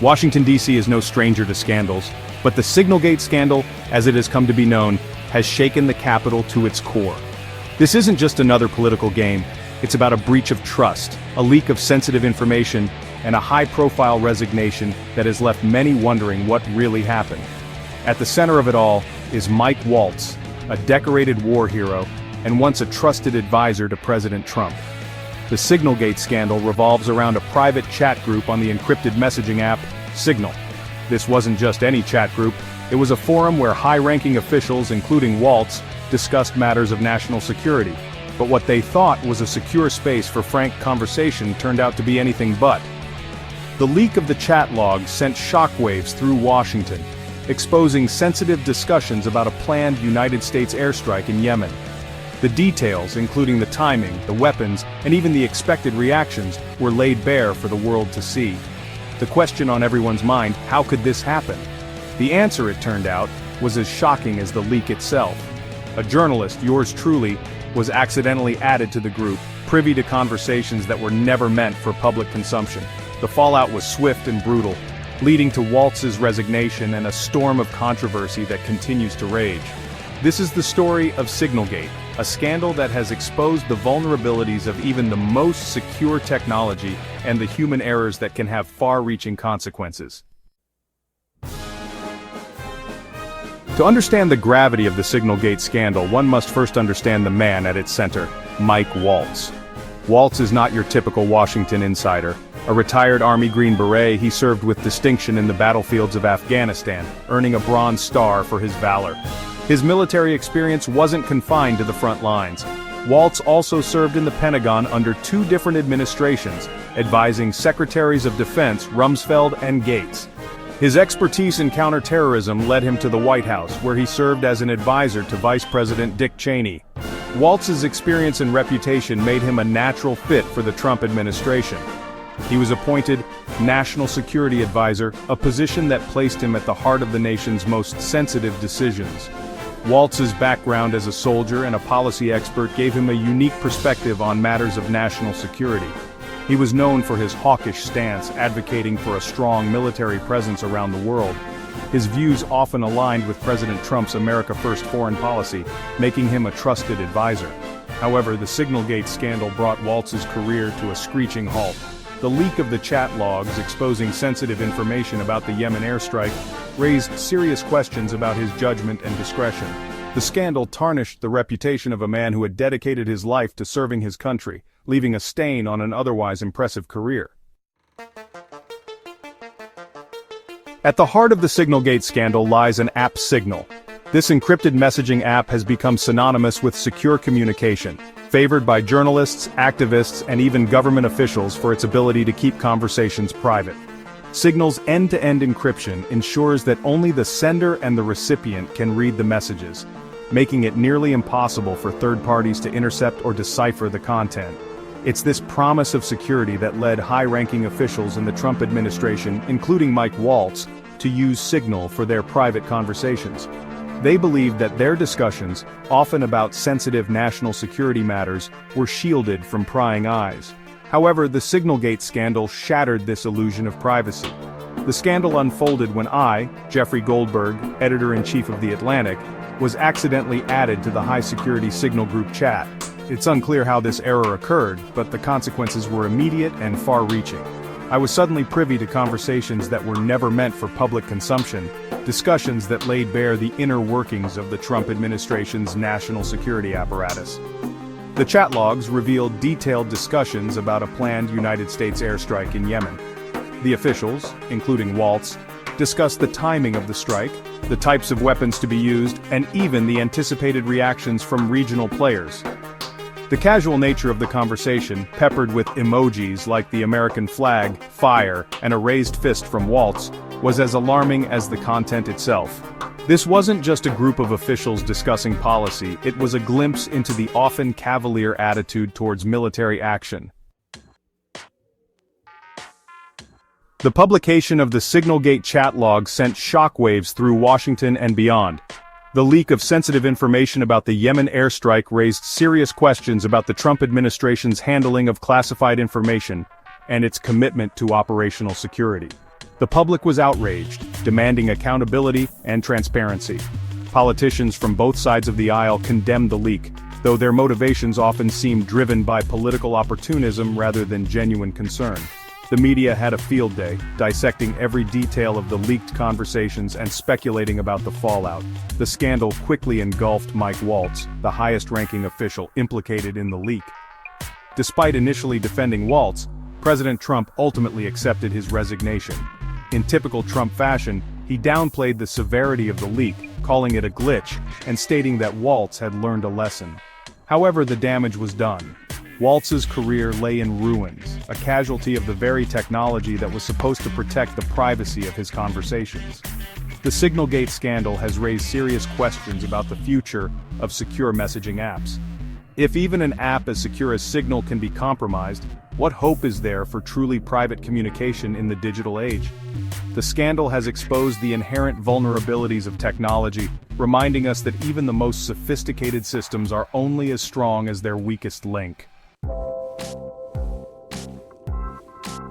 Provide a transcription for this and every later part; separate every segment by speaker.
Speaker 1: Washington, D.C. is no stranger to scandals, but the Signalgate scandal, as it has come to be known, has shaken the Capitol to its core. This isn't just another political game, it's about a breach of trust, a leak of sensitive information, and a high-profile resignation that has left many wondering what really happened. At the center of it all is Mike Waltz, a decorated war hero, and once a trusted advisor to President Trump. The Signalgate scandal revolves around a private chat group on the encrypted messaging app, Signal. This wasn't just any chat group, it was a forum where high-ranking officials, including Waltz, discussed matters of national security. But what they thought was a secure space for frank conversation turned out to be anything but. The leak of the chat logs sent shockwaves through Washington, exposing sensitive discussions about a planned United States airstrike in Yemen. The details, including the timing, the weapons, and even the expected reactions, were laid bare for the world to see. The question on everyone's mind, how could this happen? The answer, it turned out, was as shocking as the leak itself. A journalist, yours truly, was accidentally added to the group, privy to conversations that were never meant for public consumption. The fallout was swift and brutal, leading to Waltz's resignation and a storm of controversy that continues to rage. This is the story of Signalgate, a scandal that has exposed the vulnerabilities of even the most secure technology and the human errors that can have far-reaching consequences. To understand the gravity of the Signalgate scandal, one must first understand the man at its center, Mike Waltz. Waltz is not your typical Washington insider. A retired Army Green Beret, he served with distinction in the battlefields of Afghanistan, earning a Bronze Star for his valor. His military experience wasn't confined to the front lines. Waltz also served in the Pentagon under two different administrations, advising Secretaries of Defense Rumsfeld and Gates. His expertise in counterterrorism led him to the White House, where he served as an advisor to Vice President Dick Cheney. Waltz's experience and reputation made him a natural fit for the Trump administration. He was appointed National Security Advisor, a position that placed him at the heart of the nation's most sensitive decisions. Waltz's background as a soldier and a policy expert gave him a unique perspective on matters of national security. He was known for his hawkish stance, advocating for a strong military presence around the world. His views often aligned with President Trump's America First foreign policy, making him a trusted advisor. However, the Signalgate scandal brought Waltz's career to a screeching halt. The leak of the chat logs exposing sensitive information about the Yemen airstrike raised serious questions about his judgment and discretion. The scandal tarnished the reputation of a man who had dedicated his life to serving his country, leaving a stain on an otherwise impressive career. At the heart of the Signalgate scandal lies an app Signal. This encrypted messaging app has become synonymous with secure communication, favored by journalists, activists, and even government officials for its ability to keep conversations private. Signal's end-to-end encryption ensures that only the sender and the recipient can read the messages, making it nearly impossible for third parties to intercept or decipher the content. It's this promise of security that led high-ranking officials in the Trump administration, including Mike Waltz, to use Signal for their private conversations. They believed that their discussions, often about sensitive national security matters, were shielded from prying eyes. However, the Signalgate scandal shattered this illusion of privacy. The scandal unfolded when I, Jeffrey Goldberg, editor-in-chief of The Atlantic, was accidentally added to the high-security Signal group chat. It's unclear how this error occurred, but the consequences were immediate and far-reaching. I was suddenly privy to conversations that were never meant for public consumption, discussions that laid bare the inner workings of the Trump administration's national security apparatus. The chat logs revealed detailed discussions about a planned United States airstrike in Yemen. The officials, including Waltz, discussed the timing of the strike, the types of weapons to be used, and even the anticipated reactions from regional players. The casual nature of the conversation, peppered with emojis like the American flag, fire, and a raised fist from Waltz, was as alarming as the content itself. This wasn't just a group of officials discussing policy, it was a glimpse into the often cavalier attitude towards military action. The publication of the Signalgate chat log sent shockwaves through Washington and beyond. The leak of sensitive information about the Yemen airstrike raised serious questions about the Trump administration's handling of classified information and its commitment to operational security. The public was outraged, demanding accountability and transparency. Politicians from both sides of the aisle condemned the leak, though their motivations often seemed driven by political opportunism rather than genuine concern. The media had a field day, dissecting every detail of the leaked conversations and speculating about the fallout. The scandal quickly engulfed Mike Waltz, the highest-ranking official implicated in the leak. Despite initially defending Waltz, President Trump ultimately accepted his resignation. In typical Trump fashion, he downplayed the severity of the leak, calling it a glitch, and stating that Waltz had learned a lesson. However, the damage was done. Waltz's career lay in ruins, a casualty of the very technology that was supposed to protect the privacy of his conversations. The Signalgate scandal has raised serious questions about the future of secure messaging apps. If even an app as secure as Signal can be compromised, what hope is there for truly private communication in the digital age? The scandal has exposed the inherent vulnerabilities of technology, reminding us that even the most sophisticated systems are only as strong as their weakest link.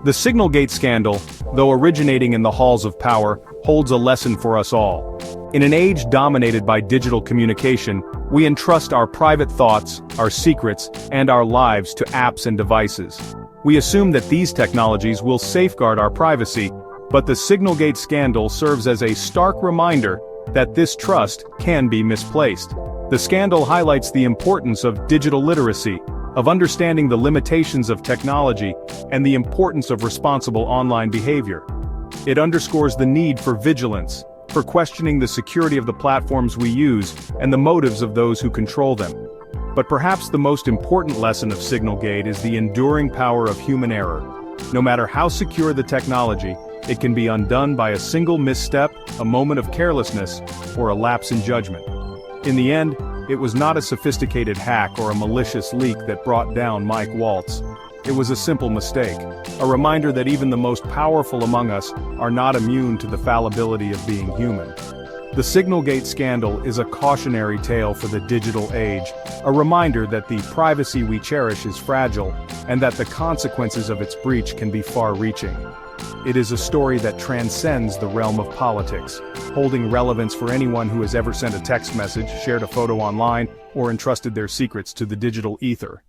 Speaker 1: The Signalgate scandal, though originating in the halls of power, holds a lesson for us all. In an age dominated by digital communication, we entrust our private thoughts, our secrets, and our lives to apps and devices. We assume that these technologies will safeguard our privacy, but the Signalgate scandal serves as a stark reminder that this trust can be misplaced. The scandal highlights the importance of digital literacy, of understanding the limitations of technology, and the importance of responsible online behavior. It underscores the need for vigilance, for questioning the security of the platforms we use, and the motives of those who control them. But perhaps the most important lesson of Signalgate is the enduring power of human error. No matter how secure the technology, it can be undone by a single misstep, a moment of carelessness, or a lapse in judgment. In the end, it was not a sophisticated hack or a malicious leak that brought down Mike Waltz. It was a simple mistake, a reminder that even the most powerful among us are not immune to the fallibility of being human. The Signalgate scandal is a cautionary tale for the digital age, a reminder that the privacy we cherish is fragile, and that the consequences of its breach can be far-reaching. It is a story that transcends the realm of politics, holding relevance for anyone who has ever sent a text message, shared a photo online, or entrusted their secrets to the digital ether.